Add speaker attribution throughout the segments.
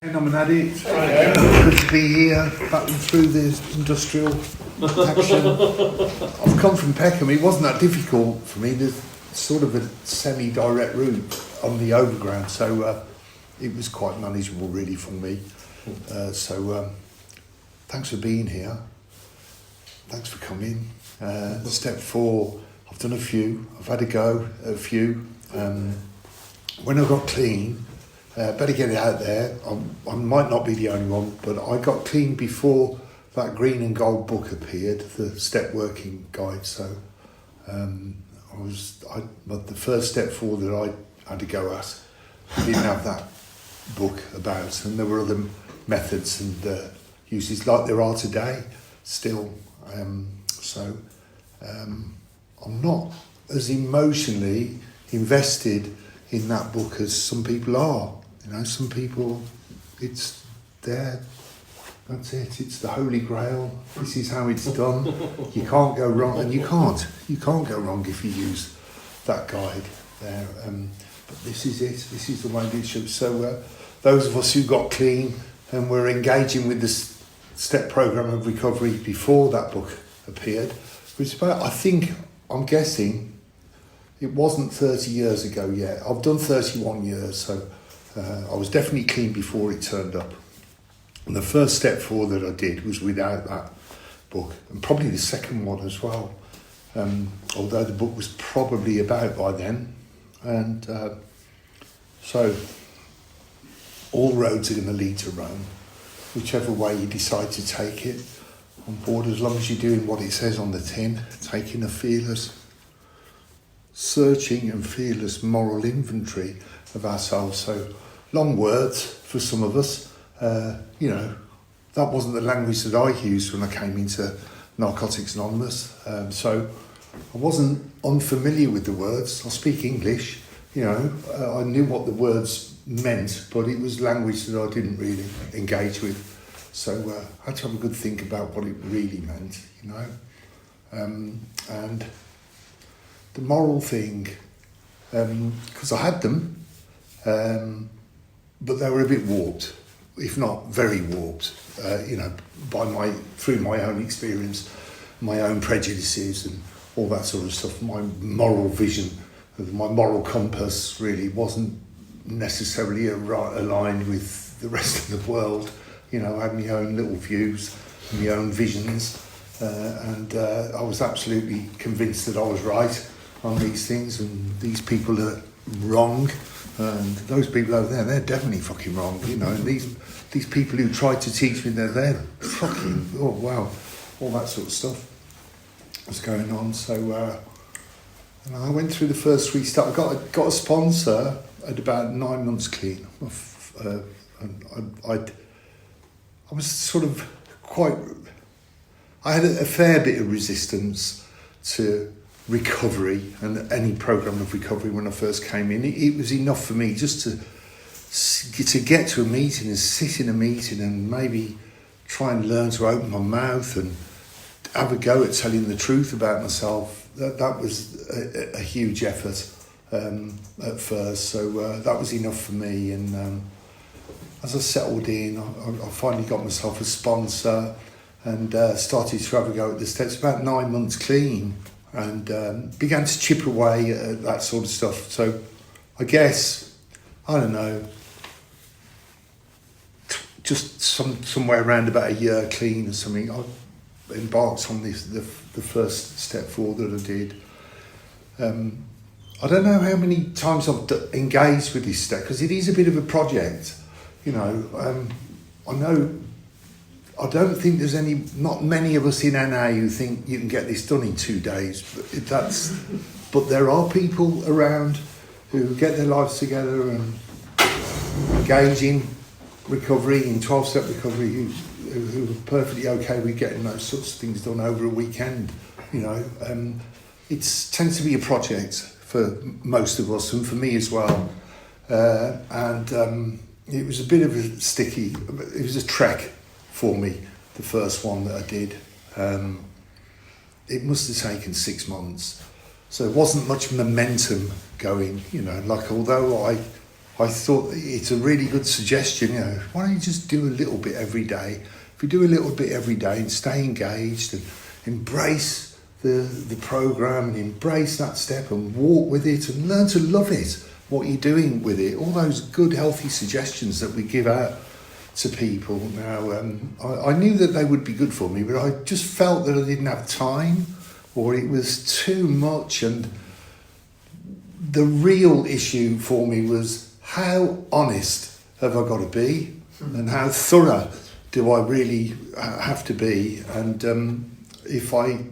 Speaker 1: And I'm an addict. Good to be here, battling through this industrial action. I've come from Peckham. It wasn't that difficult for me. There's sort of a semi-direct route on the overground, so it was quite manageable really for me. Thanks for being here. Thanks for coming. Step 4, I've done a few. I've had a go at a few. When I got clean, better get it out there. I might not be the only one, but I got clean before that green and gold book appeared, the step working guide. So but the first step 4 that I had to go at, I didn't have that book about, and there were other methods and uses like there are today still. I'm not as emotionally invested in that book as some people are. You know, some people, it's there, that's it, it's the Holy Grail, this is how it's done, you can't go wrong, and you can't go wrong if you use that guide there, but this is it, this is the way it should. So those of us who got clean and were engaging with this step program of recovery before that book appeared, which about, I'm guessing, it wasn't 30 years ago yet. I've done 31 years, so I was definitely clean before it turned up. And the first step 4 that I did was without that book, and probably the second one as well, although the book was probably about by then. And so all roads are going to lead to Rome, whichever way you decide to take it on board, as long as you're doing what it says on the tin, taking a fearless, searching and fearless moral inventory of ourselves. So long words for some of us. That wasn't the language that I used when I came into Narcotics Anonymous. So I wasn't unfamiliar with the words. I speak English, I knew what the words meant, but it was language that I didn't really engage with. So I had to have a good think about what it really meant, and the moral thing, because I had them, but they were a bit warped, if not very warped, through my own experience, my own prejudices and all that sort of stuff. My moral vision, my moral compass really wasn't necessarily aligned with the rest of the world. I had my own little views, my own visions, and I was absolutely convinced that I was right on these things, and these people are wrong, and those people over there, they're definitely fucking wrong, and these people who tried to teach me, they're fucking, oh wow, all that sort of stuff was going on. So and I went through the first 3 steps. I got a sponsor at about 9 months clean. I was sort of I had a fair bit of resistance to recovery and any program of recovery when I first came in. It was enough for me just to get to a meeting and sit in a meeting and maybe try and learn to open my mouth and have a go at telling the truth about myself. That was a huge effort at first, so that was enough for me. And as I settled in, I finally got myself a sponsor and started to have a go at the steps. About 9 months clean, and began to chip away at that sort of stuff. So I guess, I don't know, just somewhere around about a year clean or something, I embarked on the first step 4 that I did. I don't know how many times I've engaged with this step, because it is a bit of a project. I don't think there's not many of us in NA who think you can get this done in 2 days, but there are people around who get their lives together and engage in recovery, in 12-step recovery, who are perfectly okay with getting those sorts of things done over a weekend. It tends to be a project for most of us, and for me as well. It was a bit of it was a trek for me, the first one that I did. It must have taken 6 months. So it wasn't much momentum going, although I I thought it's a really good suggestion, you know, why don't you just do a little bit every day? If you do a little bit every day and stay engaged and embrace the program and embrace that step and walk with it and learn to love it, what you're doing with it, all those good, healthy suggestions that we give out to people. Now, I knew that they would be good for me, but I just felt that I didn't have time or it was too much. And the real issue for me was, how honest have I got to be, and how thorough do I really have to be? And if I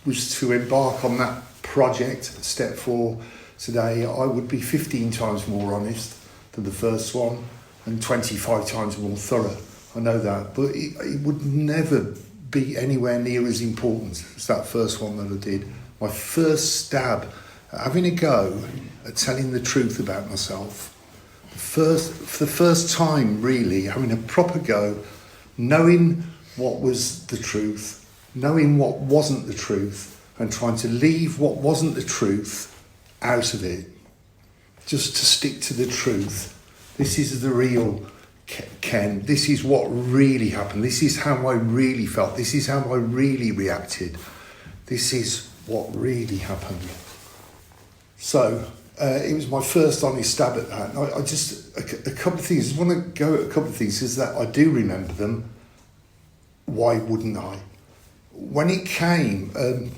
Speaker 1: was to embark on that project, step 4 today, I would be 15 times more honest than the first one and 25 times more thorough. I know that, but it would never be anywhere near as important as that first one that I did. My first stab at having a go at telling the truth about myself. For the first time, really, having a proper go, knowing what was the truth, knowing what wasn't the truth, and trying to leave what wasn't the truth out of it, just to stick to the truth. This is the real Ken. This is what really happened. This is how I really felt. This is how I really reacted. This is what really happened. So it was my first honest stab at that. I just, a couple of things, I just want to go at a couple of things, is that I do remember them. Why wouldn't I? When it came to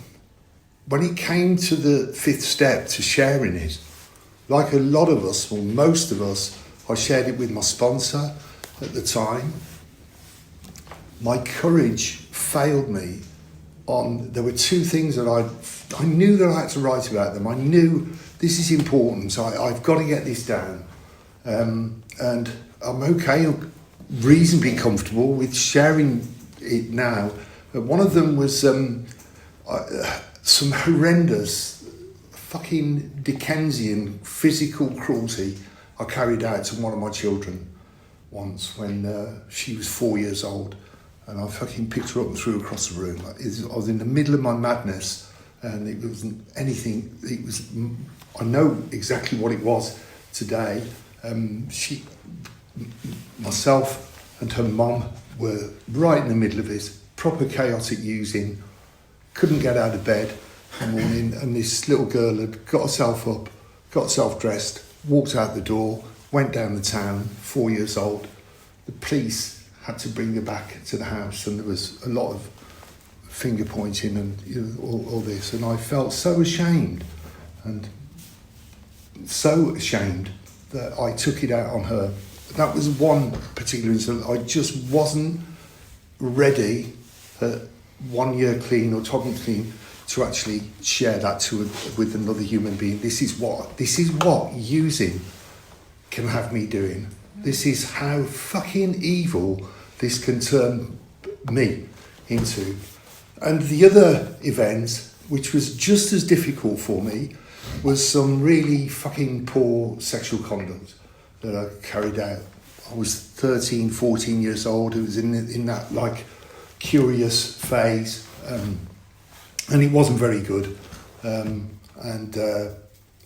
Speaker 1: the 5th step, to sharing it, like a lot of us, or most of us, I shared it with my sponsor at the time. My courage failed me there were 2 things that I knew that I had to write about them. I knew this is important, so I've got to get this down. And I'm okay, reasonably comfortable with sharing it now. But one of them was some horrendous, fucking Dickensian physical cruelty I carried out to one of my children once when she was 4 years old. And I fucking picked her up and threw her across the room. I was in the middle of my madness, and it wasn't anything. I know exactly what it was today. Myself and her mum were right in the middle of it, proper chaotic using, couldn't get out of bed one morning, and this little girl had got herself up, got herself dressed, walked out the door, went down the town, 4 years old. The police had to bring her back to the house, and there was a lot of finger pointing and all this, and I felt so ashamed that I took it out on her. That was one particular incident. I just wasn't ready at 1 year clean or talking clean to actually share that with another human being. This is what using can have me doing. This is how fucking evil this can turn me into. And the other event, which was just as difficult for me, was some really fucking poor sexual conduct that I carried out. I was 13, 14 years old. It was in that like curious phase, and it wasn't very good.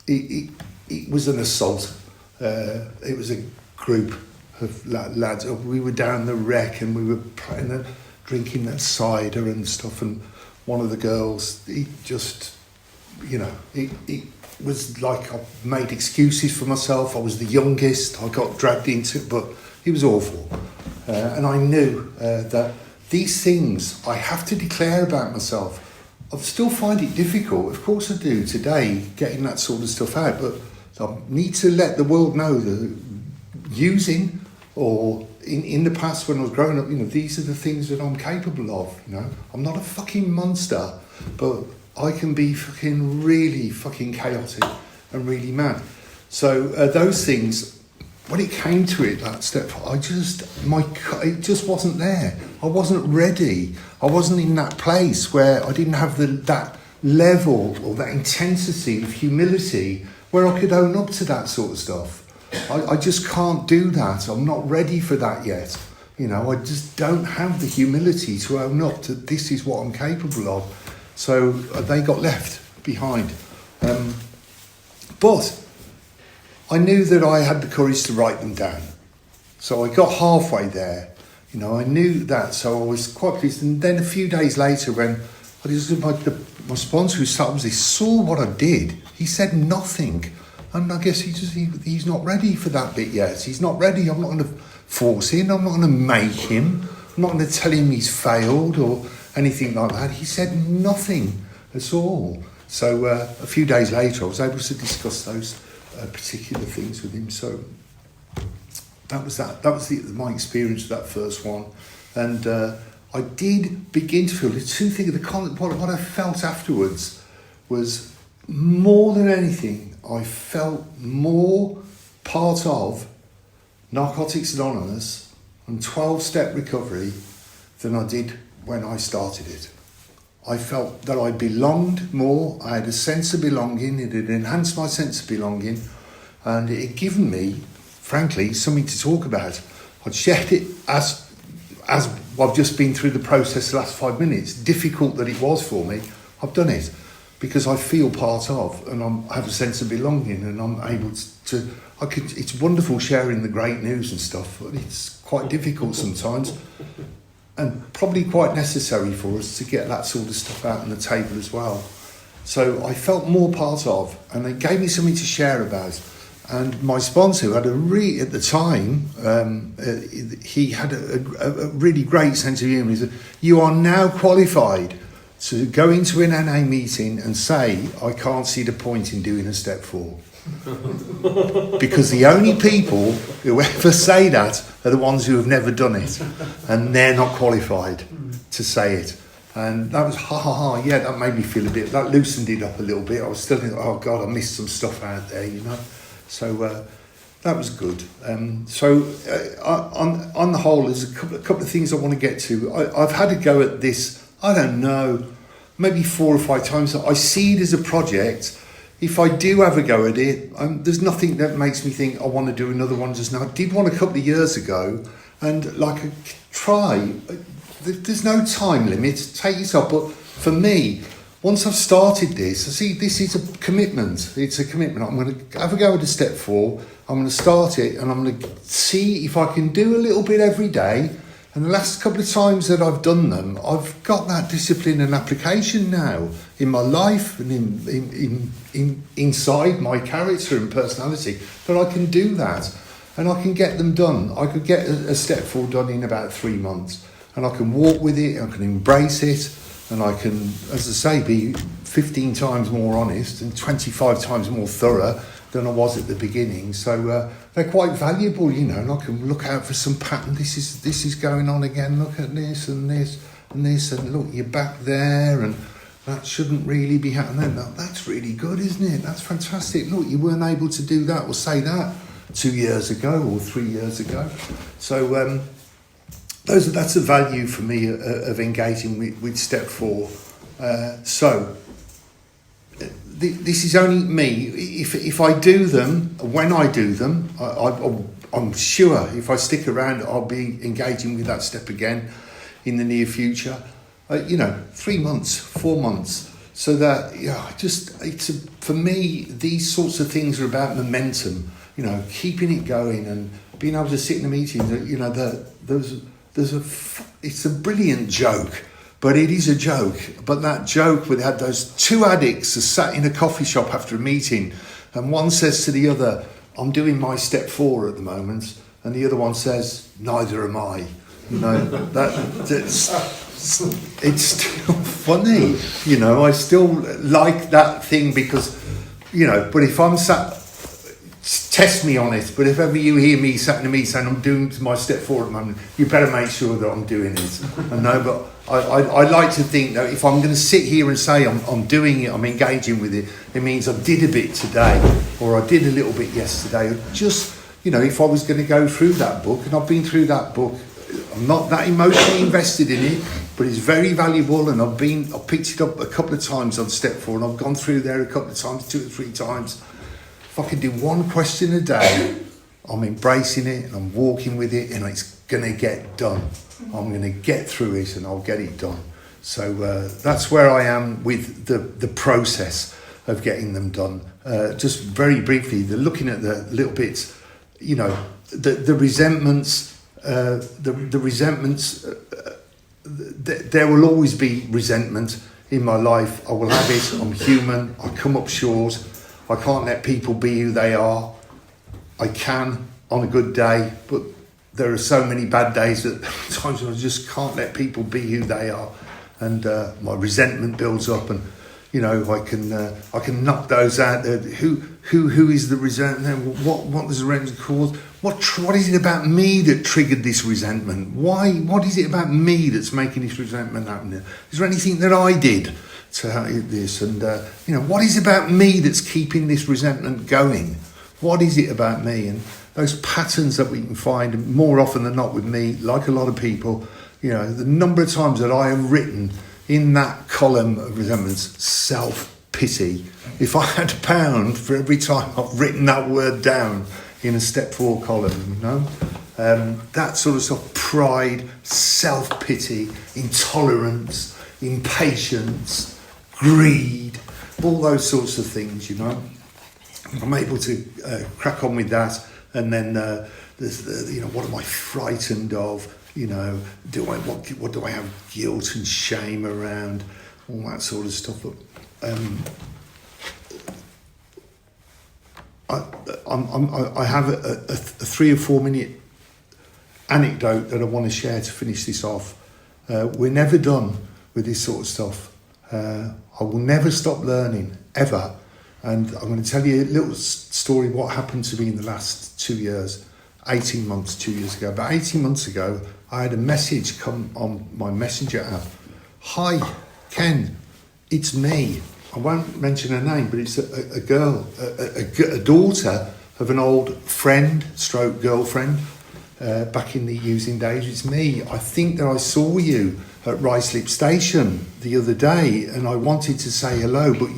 Speaker 1: It was an assault. It was a group of lads. We were down the wreck and we were drinking that cider and stuff, and one of the girls, it was like I made excuses for myself. I was the youngest. I got dragged into it, but it was awful. And I knew that these things I have to declare about myself. I still find it difficult, of course I do today, getting that sort of stuff out, but I need to let the world know that using, or in the past when I was growing up, these are the things that I'm capable of, I'm not a fucking monster, but I can be fucking really fucking chaotic and really mad. So those things, when it came to it, that step, it just wasn't there. I wasn't ready. I wasn't in that place where I didn't have that level or that intensity of humility where I could own up to that sort of stuff. I just can't do that. I'm not ready for that yet. I just don't have the humility to own up to this is what I'm capable of. So they got left behind. But I knew that I had the courage to write them down. So I got halfway there, you know, I knew that, so I was quite pleased. And then a few days later, when my sponsor who started this saw what I did, he said nothing. And I guess he's not ready for that bit yet. He's not ready. I'm not going to force him. I'm not going to make him. I'm not going to tell him he's failed or anything like that. He said nothing at all. So a few days later, I was able to discuss those particular things with him. So that was my experience with that first one. And I did begin to feel the two things. What I felt afterwards was, more than anything, I felt more part of Narcotics Anonymous and 12-step recovery than I did when I started it. I felt that I belonged more. I had a sense of belonging. It had enhanced my sense of belonging, and it had given me, frankly, something to talk about. I'd shared it as I've just been through the process the last 5 minutes. Difficult that it was for me, I've done it because I feel part of, and I have a sense of belonging, and I'm able to. It's wonderful sharing the great news and stuff, but it's quite difficult sometimes, and probably quite necessary for us to get that sort of stuff out on the table as well. So I felt more part of, and it gave me something to share about. And my sponsor had at the time, he had a really great sense of humour. He said, "You are now qualified to go into an NA meeting and say, I can't see the point in doing a step 4. Because the only people who ever say that are the ones who have never done it, and they're not qualified to say it." And that was yeah, that made me feel that loosened it up a little bit. I was still thinking, oh God, I missed some stuff out there, you know. So that was good. On the whole, there's a couple of things I want to get to. I've had a go at this, I don't know, maybe 4 or 5 times. I see it as a project. If I do have a go at it, there's nothing that makes me think I want to do another one just now. I did one a couple of years ago, and try. There's no time limit. Take yourself, but for me, once I've started this, I see this is a commitment. It's a commitment. I'm going to have a go at a step 4. I'm going to start it, and I'm going to see if I can do a little bit every day. And the last couple of times that I've done them, I've got that discipline and application now in my life and in inside my character and personality that I can do that, and I can get them done. I could get a step 4 done in about 3 months, and I can walk with it, I can embrace it, and I can, as I say, be 15 times more honest and 25 times more thorough than I was at the beginning. So they're quite valuable, you know, and I can look out for some pattern. This is going on again. Look at this and this and this, and look, you're back there, and that shouldn't really be happening. That's really good, isn't it? That's fantastic. Look, you weren't able to do that or say that 2 years ago or 3 years ago. So that's the value for me of engaging with step 4. This is only me. If I do them, when I do them, I'm sure if I stick around, I'll be engaging with that step again in the near future. 3 months, 4 months. So that, for me, these sorts of things are about momentum. You know, keeping it going and being able to sit in a meeting. You know, it's a brilliant joke. But it is a joke. But that joke where they had those 2 addicts who sat in a coffee shop after a meeting, and one says to the other, "I'm doing my step 4 at the moment," and the other one says, "Neither am I." You know, it's still funny. You know, I still like that thing because, you know. But if I'm sat, test me on it. But if ever you hear me sat in a meeting saying I'm doing my step 4 at the moment, you better make sure that I'm doing it. I know, but I like to think that if I'm going to sit here and say I'm doing it, I'm engaging with it, it means I did a bit today, or I did a little bit yesterday. Or just, you know, if I was going to go through that book, and I've been through that book, I'm not that emotionally invested in it, but it's very valuable, and I've picked it up a couple of times on step 4, and I've gone through there a couple of times, 2 or 3 times. If I can do 1 question a day, I'm embracing it, and I'm walking with it, and it's going to get done. I'm going to get through it, and I'll get it done. So that's where I am with the process of getting them done. just very briefly, they're looking at the little bits, you know, the resentments, the resentments. There will always be resentment in my life. I will have it. I'm human. I come up short. I can't let people be who they are. I can on a good day, but there are so many bad days that times I just can't let people be who they are, and my resentment builds up, and you know I can knock those out. Who is the resentment? What does the resentment cause? What is it about me that triggered this resentment? Why? What is it about me that's making this resentment happen? Is there anything that I did to this? And you know, what is it about me that's keeping this resentment going? What is it about me? And those patterns that we can find more often than not with me, like a lot of people, you know, the number of times that I have written in that column of resentments, self-pity. If I had £1 for every time I've written that word down in a step 4 column, you know, that sort of stuff, pride, self-pity, intolerance, impatience, greed, all those sorts of things, you know. I'm able to crack on with that, and then there's the, you know, what am I frightened of? You know, what do I have guilt and shame around? All that sort of stuff. But, I have a 3 or 4 minute anecdote that I want to share to finish this off. We're never done with this sort of stuff. I will never stop learning, ever. And I'm going to tell you a little story what happened to me in the last 2 years, 18 months, 2 years ago. About 18 months ago, I had a message come on my Messenger app. Hi, Ken, it's me. I won't mention her name, but it's a girl, a daughter of an old friend, stroke girlfriend, back in the using days. It's me. I think that I saw you at Ruislip Station the other day, and I wanted to say hello, but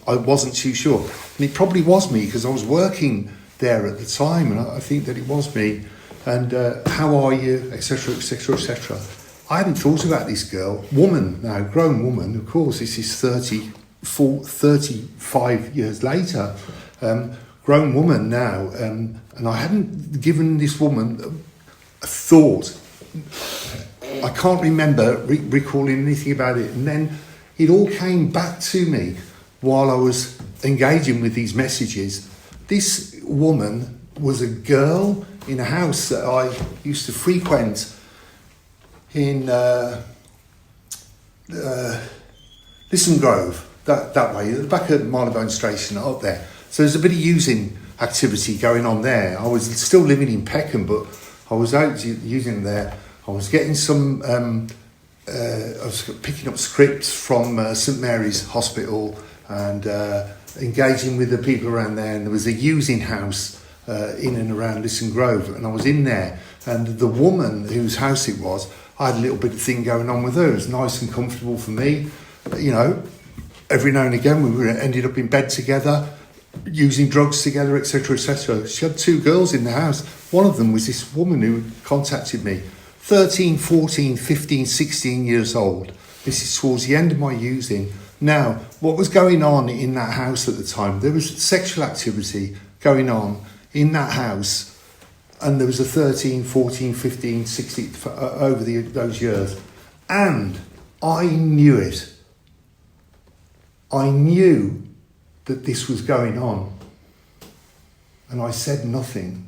Speaker 1: I wasn't too sure. And it probably was me, because I was working there at the time, and I think that it was me. And how are you, etc., etc., etc. I hadn't thought about this girl, woman now, grown woman. Of course, this is 35 years later, grown woman now, and I hadn't given this woman a thought. I can't remember recalling anything about it, and then it all came back to me while I was engaging with these messages. This woman was a girl in a house that I used to frequent in Lisson Grove, that way, at the back of Marylebone Station, up there. So there's a bit of using activity going on there. I was still living in Peckham, but I was out using there. I was getting some, I was picking up scripts from St Mary's Hospital, and engaging with the people around there. And there was a using house in and around Lisson Grove, and I was in there. And the woman whose house it was, I had a little bit of thing going on with her. It was nice and comfortable for me. You know, every now and again we ended up in bed together, using drugs together, etc., etc. She had 2 girls in the house. One of them was this woman who contacted me, 13, 14, 15, 16 years old. This is towards the end of my using. Now, what was going on in that house at the time? There was sexual activity going on in that house, and there was a 13, 14, 15, 16, over those years. And I knew it. I knew that this was going on. And I said nothing.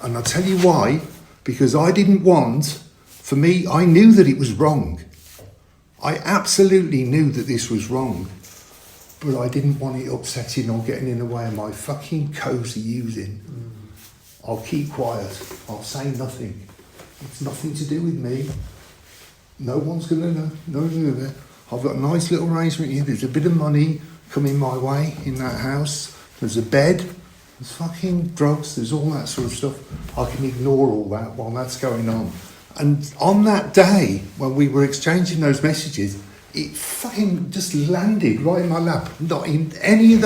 Speaker 1: And I'll tell you why. Because I didn't want, for me, I knew that it was wrong. I absolutely knew that this was wrong. But I didn't want it upsetting or getting in the way of my fucking cosy using. I'll keep quiet. I'll say nothing. It's nothing to do with me. No one's going to know. No one's going to know. I've got a nice little arrangement here. There's a bit of money coming my way in that house. There's a bed. There's fucking drugs. There's all that sort of stuff. I can ignore all that while that's going on. And on that day, when we were exchanging those messages, it fucking just landed right in my lap. Not in any of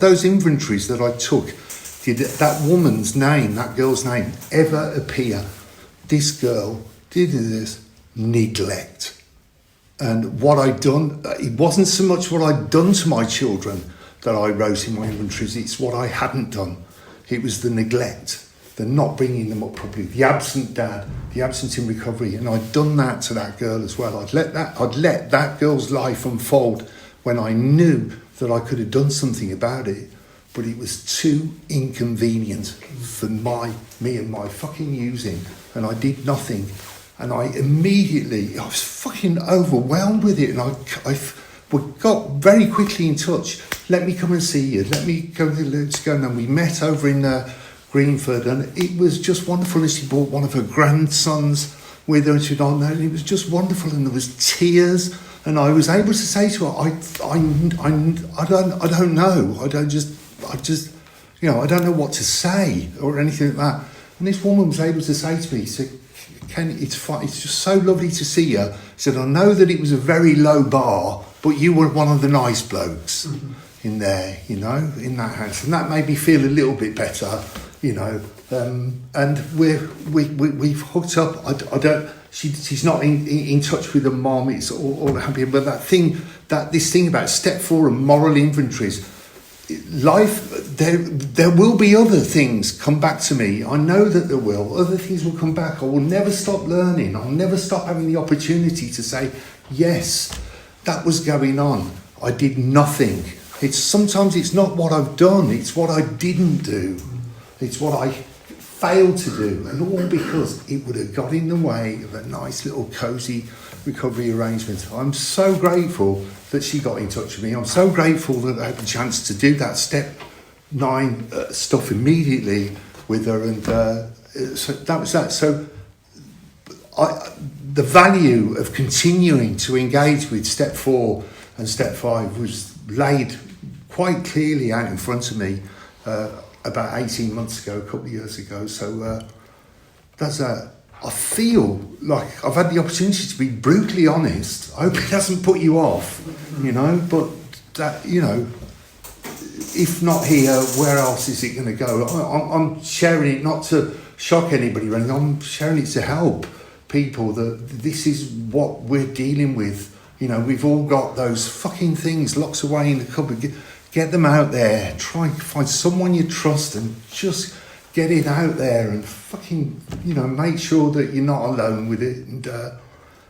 Speaker 1: those inventories that I took did that woman's name, that girl's name, ever appear. This girl did this. Neglect. And what I'd done, it wasn't so much what I'd done to my children that I wrote in my inventories, it's what I hadn't done. It was the neglect, the not bringing them up properly, the absent dad, the absence in recovery. And I'd done that to that girl as well. I'd let that girl's life unfold when I knew that I could have done something about it, but it was too inconvenient for me and my fucking using, and I did nothing. And I was fucking overwhelmed with it, and we got very quickly in touch. Let me come and see you. Let me go. Let's go. And we met over in Greenford, and it was just wonderful. And she brought one of her grandsons with her, and she'd on there, and it was just wonderful. And there was tears, and I was able to say to her, I don't know. I don't know what to say or anything like that. And this woman was able to say to me, she said, Ken, it's fine. It's just so lovely to see you. She said, I know that it was a very low bar, but you were one of the nice blokes in there, in that house. And that made me feel a little bit better, and we've hooked up. She's not in touch with her mom. It's all happy. But this thing about step 4 and moral inventories, life, there will be other things come back to me. I know that there will. Other things will come back. I will never stop learning. I'll never stop having the opportunity to say, yes, that was going on. I did nothing. Sometimes it's not what I've done, it's what I didn't do. It's what I failed to do. And all because it would have got in the way of a nice little cosy recovery arrangement. I'm so grateful that she got in touch with me. I'm so grateful that I had the chance to do that step 9 stuff immediately with her, and so that was that. So the value of continuing to engage with step 4 and step 5 was laid quite clearly out in front of me about 18 months ago, a couple of years ago. So I feel like I've had the opportunity to be brutally honest. I hope it hasn't put you off, but that, if not here, where else is it going to go? I'm sharing it not to shock anybody or anything. I'm sharing it to help people that this is what we're dealing with. We've all got those fucking things locked away in the cupboard. Get them out there. Try and find someone you trust and just get it out there and fucking, make sure that you're not alone with it,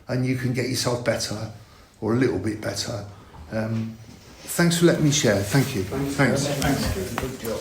Speaker 1: and you can get yourself better or a little bit better. Thanks for letting me share. Thank you. Thanks.
Speaker 2: Good job.